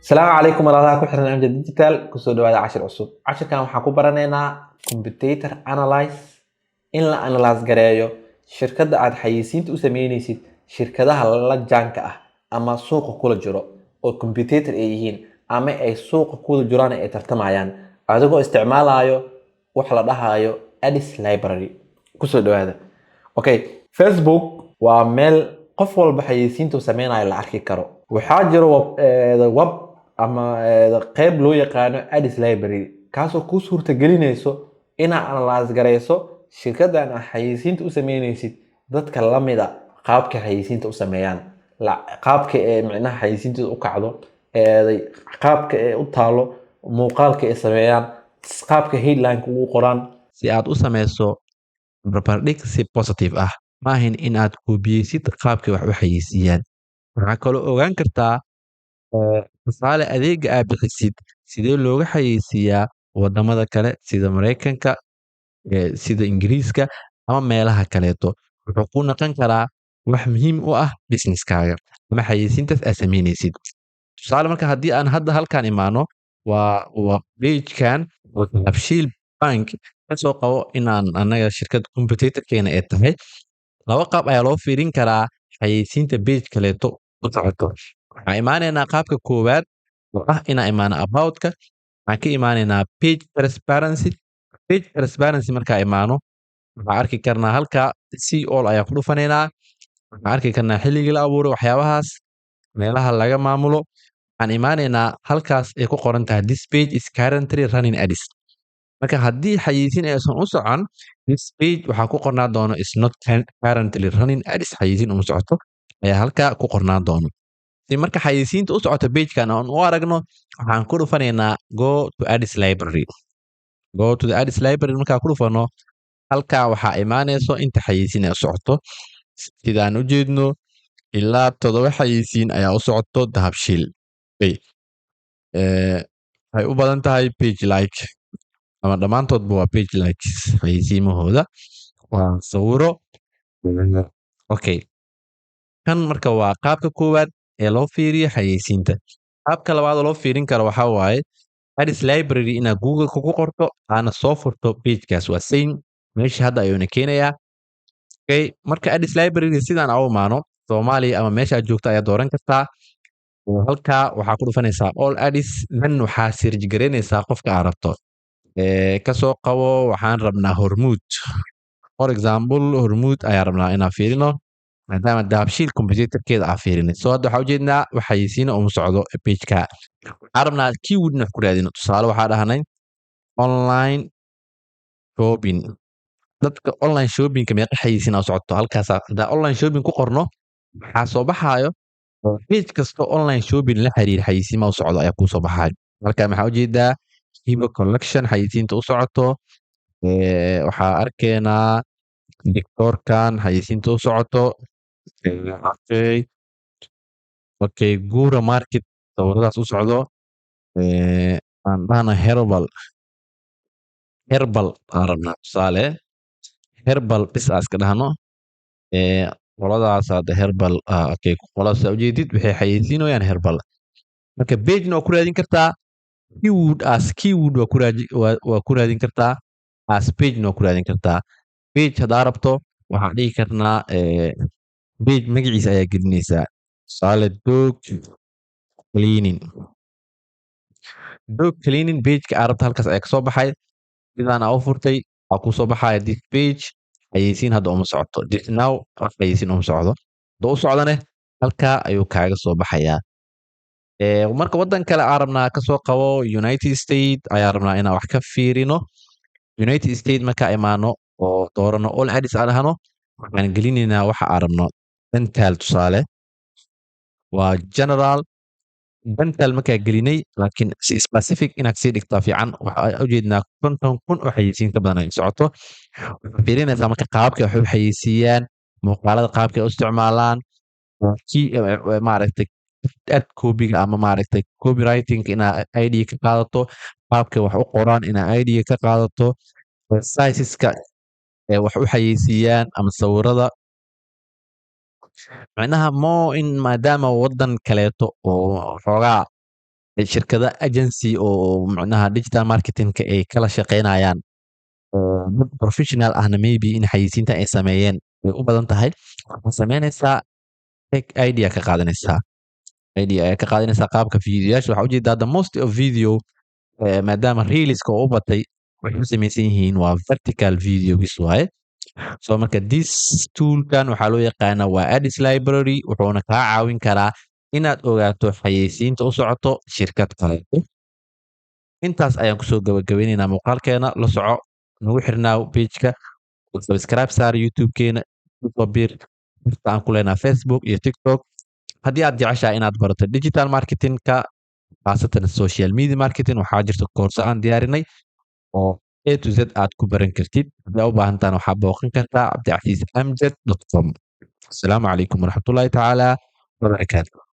السلام عليكم ورحمة الله وبركاته. أمجد ديجيتال كسو دواada cashir cusub. Cashirkan waxaan ku baranaynaa computer analyze in la analyze gareeyo shirkadda aad xayeysiinta u sameynaysid shirkadaha la jaanka ah ama suuqa kula jiro oo computer ay yihiin ama ay suuqa kula jiraan ay tartamayaan adigoo isticmaalayo wax la dhahayo Ads library. Kusoo dhawaada. Okay, Facebook waa meel qof walba xayeysiinta uu sameynayo la arki karo. Waxaa jiro web ama qayb loo yaqaano Ads library kaasoo kuu suurtagelinayso inaad analyze gareyso shirkaddan aad xayeysiinta u sameynaysid dadka la mida qaabka xayeysiinta u sameeyaan qaabka micnaha xayeysiinta u kacdo qaabka u taalo muuqaalka ay sameeyaan qaabka headline ugu qoran si aad u sameyso barbardhig si positive ah maahin in aad hubiyeysid qaabka wax u xayeysiiyaan. Waxaa kaloo ogaan kartaa tusaale adeega aad bixisid sidee looga xayeysiiyaa wadamada kale sida Mareykanka, sida Ingiriiska ama meelaha kaleeto. Wuxuu ku noqon karaa wax muhiim u ah businesskaaga ama xayeysiintaas aad sameynaysid. Tusaale marka haddii aan hadda halkaan imaano waa page-kan oo Dahabshiil Bank kasoo qabo inaan anaga shirkad competitor-keena ay tahay. Laba qaab ayaa loo fiirin karaa xayeysiinta page kaleeto u socoto. Waxaan imaanaynaa qaabka koowaad oo ah inaan imaano about-ka. Waxaan ka imaanaynaa page transparency. Page transparency markaa imaano waxaan arki karnaa halka see all ayaa ku dhufanaynaa. Waxaan arki karnaa xilligii la abuuray waxyaabahaas meelaha laga maamulo. Waxaan imaanaynaa halkaas ay ku qoran tahay this page is currently running ads. Marka haddii xayeysiin aysan u socon this page waxaa ku qornaa doono is not currently running ads, xayeysiin uma socoto ayaa halkaa ku qornaa doono. Si marka xayeysiinta u socoto page-kan aan u aragno waxaan ku dhufanaynaa go to ads library. Go to the ads library markaa ku dhufano halkaa waxaa imaanayso inta xayeysiin ay u socoto. Sidaan u jeedno ilaa 7 xayeysiin ayaa u socoto Dahabshiil. Waxay u badan tahay page like ama dhammaantoodba waa page likes xayeysiimahooda waa sawiro. Okay, kan marka waa qaabka koowaad ee loo fiiriyo xayeysiinta. Qaabka labaad oo loo fiirin karo waxaa waaye Ads library inaad Google-ka ku qorto aana soo furto page-kaas waa same meesha hadda ayuuna keenayaa. Okay, marka Ads library sidaan u imaano Soomaaliya ama meesha aad joogto ayaa dooran kartaa. Halkaa waxaa ku dhufanaysaa all ads then waxaa search gareynaysaa qofka aad rabto. Kasoo qabo waxaan rabnaa Hormuud. For example Hormuud ayaan rabnaa inaan fiirino maadaama Dahabshiil competitor-keeda aan fiirinay. So hadda waxaa ujeednaa wax xayeysiina uma socdo page-ka. Waxaan rabnaa keyword wax ku raadino. Tusaale waxaa dhahnay online shopping. Dadka online shopping-ka meeqa xayeysiin u socoto halkaas hadaa online shopping ku qorno waxaa soo baxaayo page kasta online shopping la xiriir xayeysiima u socdo ayaa ku soo baxaayo. Halkaan maxaa ujeedaa Hibo collection xayeysiinta u socoto. Waxaa arkaynaa Victorkan xayeysiinta u socoto. Okay, Gura Market sawiradaas u socdo. Aan dhahna Herbal aan rabnaa tusaale. Herbal bis aan iska dhahno. Qoladaas hadda Herbal okay qoladaas ujeedid waxay xayeysiinayaan Herbal. Marka page-na waa ku raadin kartaa. Keyword waa ku raadin kartaa. As page-na waa ku raadin kartaa. Page hadaa rabto waxaan dhihi karnaa page magaciisa ayaa gelinaysaa. Tusaale dog cleaning page-ka aad rabto halkaas ayaa kasoo baxay. Sidaan u furtay waa ku soo baxaya this page xayeysiin hadda uma socoto. This now xayeysiin uma socdo. Hadduu u socdane halkaa ayuu kaaga soo baxayaa. Marka waddan kale aan rabnaa kasoo qabo United States ayaa rabnaa inaan wax ka fiirino. United States markaa imaano oo doorano all ads aan dhahno waxaan gelinaynaa waxa aan rabno. Dental tusaale waa general dental markaa gelinay laakiin si specific inaad sii dhigtaa fiican. Waxaa ujeednaa 50,000 oo xayeysiin ka badan ay socoto. Waxaad fiirinaysaa marka qaabka wax u xayeysiiyaan muuqaalada qaabka ay u isticmaalaan maaragtay ad copy-ga ama maaragtay copywriting inaa ID ka qaadato qaabka wax u qoraan inaa ID ka qaadato sizeska ee wax u xayeysiiyaan ama sawirada macnaha in maadaama waddan kaleeto oo xoogaa shirkada agency oo macnaha digital marketingka ay kala shaqeynayaan dad professional ahna maybe in xayeysiinta ay sameeyeen way u badan tahay. Waxaad sameynaysaa tech idea ka qaadanaysaa idea ayaa ka qaadanaysaa qaabka videoyaasha. Waxaa ujeedaa the most of video maadaama reelska oo u batay waxay u samaysan yihiin waa vertical videos waaye. So marka this toolkan waxaa loo yaqaanaa waa Ads Library, wuxuuna kaa caawin karaa inaad ogaato xayeysiinta u socoto shirkad kale. Intaas ayaan kusoo gabagabeynaynaa muuqaalkeena. La soco, nagu xirnaaw pageka, subscribe saar YouTube-keena, kusoo biir barta aan ku leenahay Facebook iyo TikTok. Haddii aad jeceshahay inaad barato digital marketingka, khaasatan social media marketing, waxaa jirta koorso aan diyaarinay oo A to Z aad ku baran kartid. Haddii aad u baahantaan waxaa booqan kartaa cabdicasiisamjad.com. Asalaamu calaykum waraxmatullaahi tacaala wabarakaatuh.